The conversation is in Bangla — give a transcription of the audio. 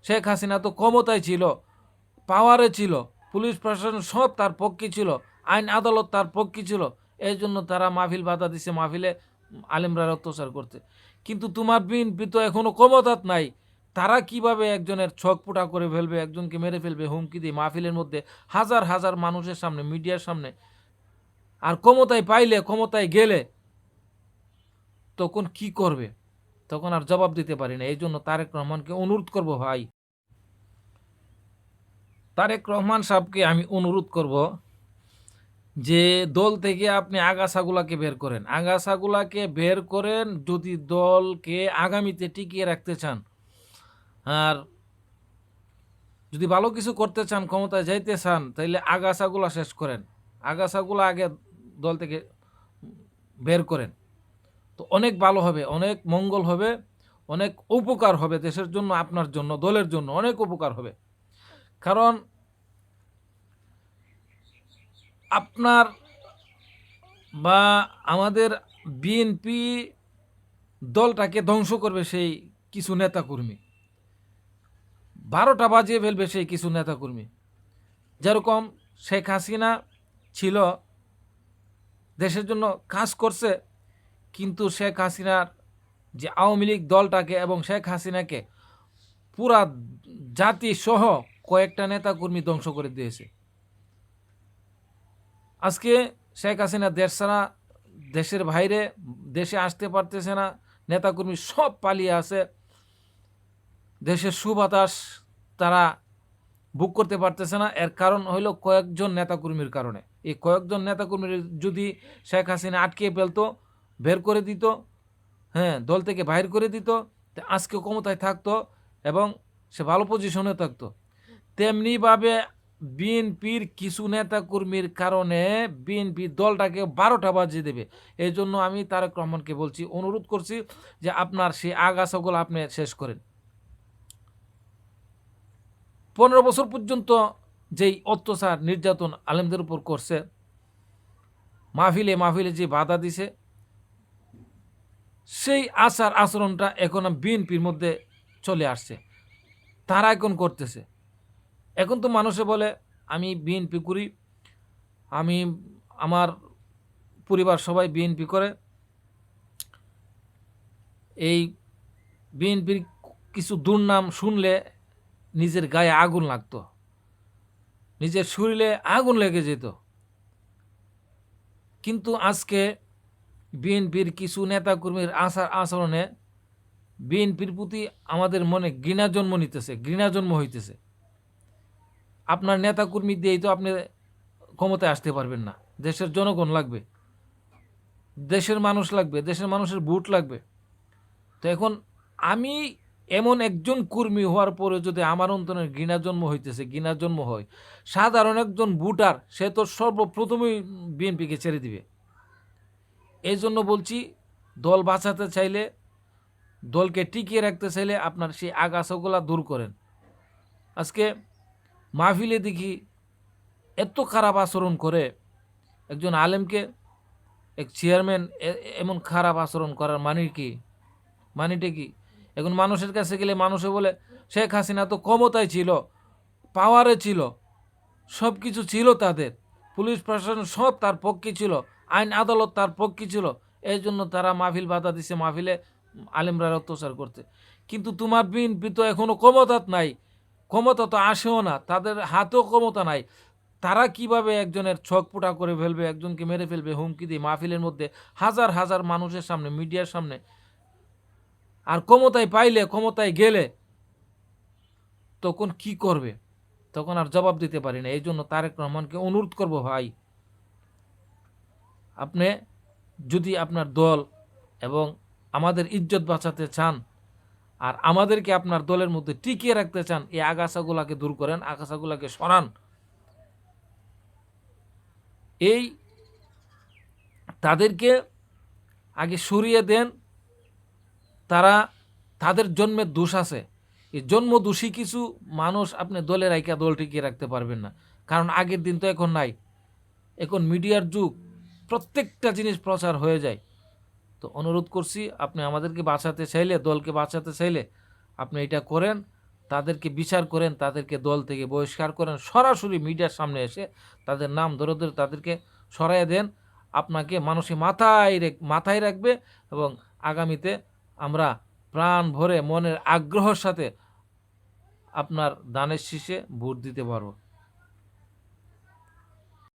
শেখ হাসিনা তো ক্ষমতায় ছিল, পাওয়ারে ছিল, পুলিশ প্রশাসন সব তার পক্ষে ছিল, আইন আদালত তার পক্ষে ছিল। এই জন্য তারা মাহফিল বাধা দিছে, মাহফিলে আলেমরা অত্যাচার করতে। কিন্তু তোমার বিএনপি তো এখনো ক্ষমতাত নাই। তারা কিভাবে একজনের ছক ফুটা করে ফেলবে, একজনকে মেরে ফেলবে হুমকি দিয়ে মাহফিলের মধ্যে, হাজার হাজার মানুষের সামনে, মিডিয়ার সামনে। আর ক্ষমতায় পাইলে, ক্ষমতায় গেলে তখন কি করবে, তখন আর জবাব দিতে পারি না। এই জন্য তারেক রহমানকে অনুরোধ করব, ভাই তারেক রহমান সাহেবকে আমি অনুরোধ করব যে দল থেকে আপনি আগাছাগুলাকে বের করেন, আগাছাগুলাকে বের করেন। যদি দলকে আগামীতে টিকিয়ে রাখতে চান, আর যদি ভালো কিছু করতে চান, ক্ষমতায় যাইতে চান, তাইলে আগাছাগুলা শেষ করেন, আগাছাগুলা আগে দল থেকে বের করেন। তো অনেক ভালো হবে, অনেক মঙ্গল হবে, অনেক উপকার হবে দেশের জন্য, আপনার জন্য, দলের জন্য অনেক উপকার হবে। কারণ আপনার বা আমাদের বিএনপি দলটাকে ধ্বংস করবে সেই কিছু নেতাকর্মী, 12টা বাজিয়ে ফেলবে সেই কিছু নেতাকর্মী। যেরকম শেখ হাসিনা ছিল, দেশের জন্য কাজ করছে, কিন্তু শেখ হাসিনার যে আওয়ামী লীগ দলটাকে এবং শেখ হাসিনাকে পুরা জাতি সহ কয়েকটা নেতাকর্মী ধ্বংস করে দিয়েছে। আজকে শেখ হাসিনা দেশ ছাড়া, দেশের বাইরে, দেশে আসতে পারতেছে না, নেতাকর্মী সব পালিয়ে আছে। দেশের সুবাতাস তারা বুক করতে পারতেছে না। এর কারণ হইল কয়েকজন নেতাকর্মীর কারণে। এই কয়েকজন নেতাকর্মীর যদি শেখ হাসিনা আটকে ফেলতো, বের করে দিত, হ্যাঁ, দল থেকে বাইর করে দিত, আজকে ক্ষমতায় থাকতো এবং সে ভালো পজিশনে থাকতো। তেমনিভাবে বিএনপির কিছু নেতাকর্মীর কারণে বিএনপি দলটাকে 12টা বাজিয়ে দেবে। এই জন্য আমি তারেক রহমানকে বলছি, অনুরোধ করছি যে আপনার সেই আগাছাগুলো আপনি শেষ করেন। 15 বছর পর্যন্ত যেই অত্যাচার নির্যাতন আলেমদের উপর করছে, মাহফিলে মাহফিলে যে বাধা দিছে, সেই আচার আচরণটা এখন বিএনপির মধ্যে চলে আসছে, তারা এখন করতেছে। এখন তো মানুষে বলে আমি বিএনপি করি, আমি, আমার পরিবার সবাই বিএনপি করে। এই বিএনপির কিছু দুর্নাম শুনলে নিজের গায়ে আগুন লাগতো, নিজের শরীরে আগুন লেগে যেত। কিন্তু আজকে বিএনপির কিছু নেতাকর্মীর আচরণে বিএনপির প্রতি আমাদের মনে ঘৃণা জন্ম নিতেছে, ঘৃণা জন্ম হইতেছে। আপনার নেতাকর্মী দিয়েই তো আপনি ক্ষমতায় আসতে পারবেন না। দেশের জনগণ লাগবে, দেশের মানুষ লাগবে, দেশের মানুষের ভোট লাগবে। তো এখন আমি এমন একজন কর্মী হওয়ার পরে যদি আমার অন্তরের ঘৃণা জন্ম হইতেছে, ঘৃণা জন্ম হয়, সাধারণ একজন ভোটার সে তো সর্বপ্রথমেই বিএনপিকে ছেড়ে দিবে। এই জন্য বলছি, দল বাঁচাতে চাইলে, দলকে টিকিয়ে রাখতে চাইলে আপনার সেই আগাছাগুলা দূর করেন। আজকে মাহফিলে দেখি এত খারাপ আচরণ করে একজন আলেমকে, এক চেয়ারম্যান এমন খারাপ আচরণ করার মানেটা কি? এখন মানুষের কাছে গেলে মানুষে বলে শেখ হাসিনা তো ক্ষমতায় ছিল, পাওয়ারে ছিল, সব কিছু ছিল তাদের, পুলিশ প্রশাসন সব তার পক্ষে ছিল, আইন আদালত তার পক্ষে ছিল। এই জন্য তারা মাহফিল বাধা দিছে, মাহফিলে আলেমরা অত্যাচার করতে। কিন্তু তোমার বিএনপি তো এখনো ক্ষমতাত নাই, ক্ষমতা তো আসেও না, তাদের হাতেও ক্ষমতা নাই। তারা কিভাবে একজনের ছক ফুটা করে ফেলবে, একজনকে মেরে ফেলবে হুমকি দিয়ে মাহফিলের মধ্যে, হাজার হাজার মানুষের সামনে, মিডিয়ার সামনে। আর ক্ষমতায় পাইলে, ক্ষমতায় গেলে তখন কি করবে, তখন আর জবাব দিতে পারি না। এই জন্য তারেক রহমানকে অনুরোধ করব, ভাই আপনি যদি আপনার দল এবং আমাদের ইজ্জত বাঁচাতে চান, আর আমাদেরকে আপনার দলের মধ্যে টিকিয়ে রাখতে চান, এই আগাছাগুলাকে দূর করেন, আগাছাগুলাকে সরান। এই তাদেরকে আগে সরিয়ে দেন। তারা, তাদের জন্মের দোষ আছে, এই জন্ম দোষী কিছু মানুষ আপনি দলে রাইখা দল টিকিয়ে রাখতে পারবেন না। কারণ আগের দিন তো এখন নাই, এখন মিডিয়ার যুগ, প্রত্যেকটা জিনিস প্রচার হয়ে যায়। তো অনুরোধ করছি, আপনি আমাদেরকে বাঁচাতে চাইলে, দলকে বাঁচাতে চাইলে আপনি এটা করেন। তাদেরকে বিচার করেন, তাদেরকে দল থেকে বহিষ্কার করেন, সরাসরি মিডিয়ার সামনে এসে তাদের নাম ধরে ধরে তাদেরকে সরাইয়া দেন। আপনাকে মানুষে মাথায় রাখবে এবং আগামীতে আমরা প্রাণ ভরে মনের আগ্রহের সাথে আপনার দানের শীষে ভোট দিতে পারবো।